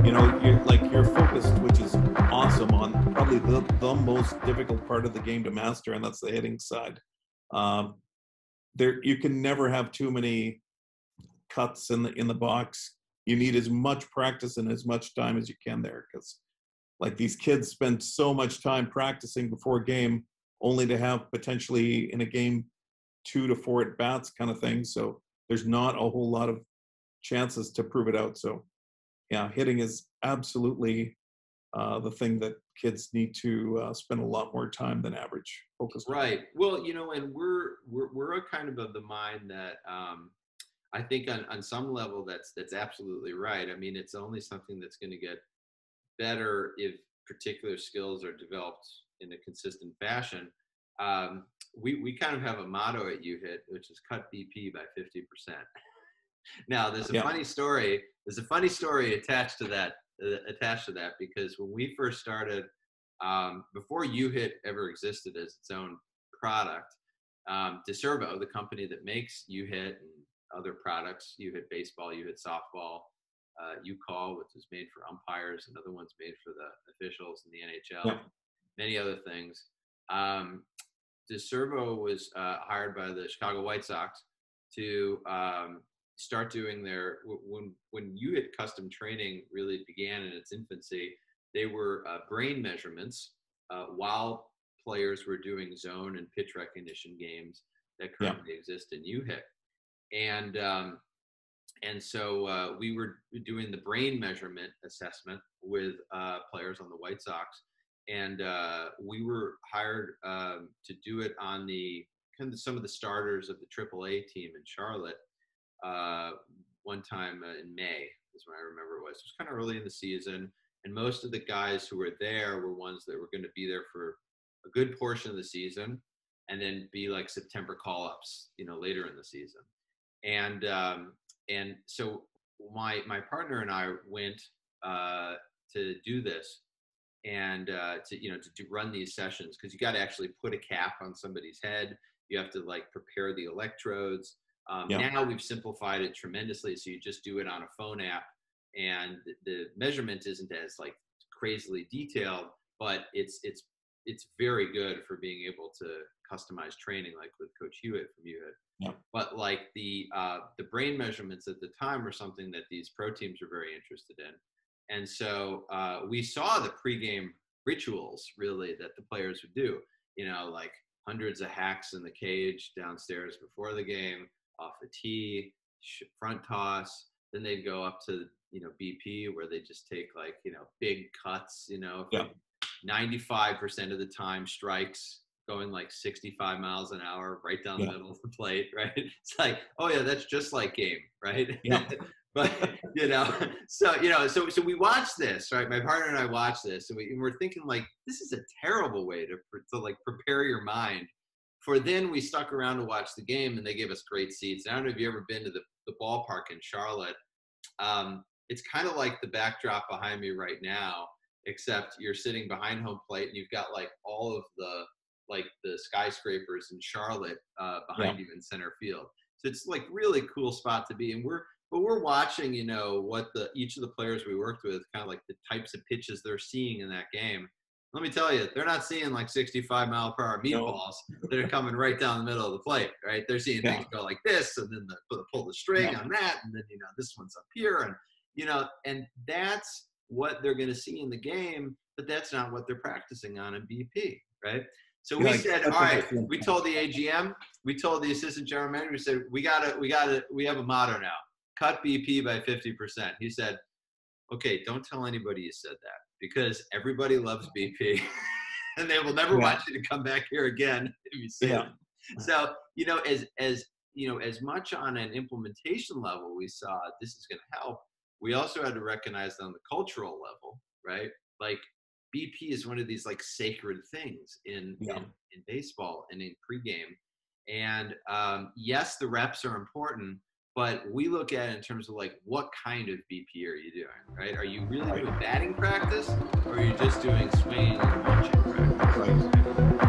you're focused, which is awesome, on probably the most difficult part of the game to master, and that's the hitting side. You can never have too many cuts in the box. You need as much practice and as much time as you can there, because like these kids spend so much time practicing before a game, only to have potentially in a game 2 to 4 at bats kind of thing. So there's not a whole lot of chances to prove it out. So yeah, hitting is absolutely the thing that kids need to spend a lot more time than average focused on. Right. Well, and we're a kind of the mind that I think on some level that's absolutely right. I mean, it's only something that's going to get better if particular skills are developed in a consistent fashion. We kind of have a motto at uHIT, which is cut BP by 50%. Now, there's a funny story. There's a funny story attached to that. Because when we first started, before uHIT ever existed as its own product, DeServo, the company that makes uHIT and other products, uHIT baseball, uHIT softball, uCall, which is made for umpires, another one's made for the officials in the NHL, many other things. DeServo was hired by the Chicago White Sox to start doing when uHIT custom training really began in its infancy. They were brain measurements while players were doing zone and pitch recognition games that currently exist in uHIT. And so we were doing the brain measurement assessment with players on the White Sox, and we were hired to do it on some of the starters of the AAA team in Charlotte. One time in May is when I remember it was. It was kind of early in the season, and most of the guys who were there were ones that were going to be there for a good portion of the season, and then be like September call-ups, later in the season. And so my partner and I went to do this, and to run these sessions, because you got to actually put a cap on somebody's head. You have to prepare the electrodes. Now we've simplified it tremendously, so you just do it on a phone app, and the measurement isn't as crazily detailed, but it's very good for being able to customize training, like with Coach Hewitt from uHIT. Yeah. But the brain measurements at the time were something that these pro teams were very interested in, and so we saw the pregame rituals really that the players would do. Hundreds of hacks in the cage downstairs before the game, off the tee, front toss. Then they'd go up to, BP, where they just take big cuts, 95% of the time strikes going 65 miles an hour right down the middle of the plate, right? It's oh yeah, that's just like game, right? Yeah. But, so we watched this, right? My partner and I watched this, and we're thinking this is a terrible way to prepare your mind. For then we stuck around to watch the game, and they gave us great seats. I don't know if you've ever been to the ballpark in Charlotte. It's kind of like the backdrop behind me right now, except you're sitting behind home plate, and you've got all of the skyscrapers in Charlotte behind you in center field. So it's really cool spot to be. And we're watching, what each of the players we worked with, kind of the types of pitches they're seeing in that game. Let me tell you, they're not seeing 65-mile-per-hour meatballs that are coming right down the middle of the plate, right? They're seeing things go like this, and then pull the string on that, and then this one's up here, and and that's what they're going to see in the game, but that's not what they're practicing on in BP, right? So we said, all right, we told the AGM, we told the assistant general manager, we said, we have a motto now, cut BP by 50%. He said, okay, don't tell anybody you said that, because everybody loves BP and they will never want you to come back here again if you see them. So, as much on an implementation level, we saw this is going to help. We also had to recognize on the cultural level, right? BP is one of these sacred things in baseball and in pregame. And yes, the reps are important, but we look at it in terms of what kind of BP are you doing, right? Are you really doing batting practice, or are you just doing swing and punching practice? Right.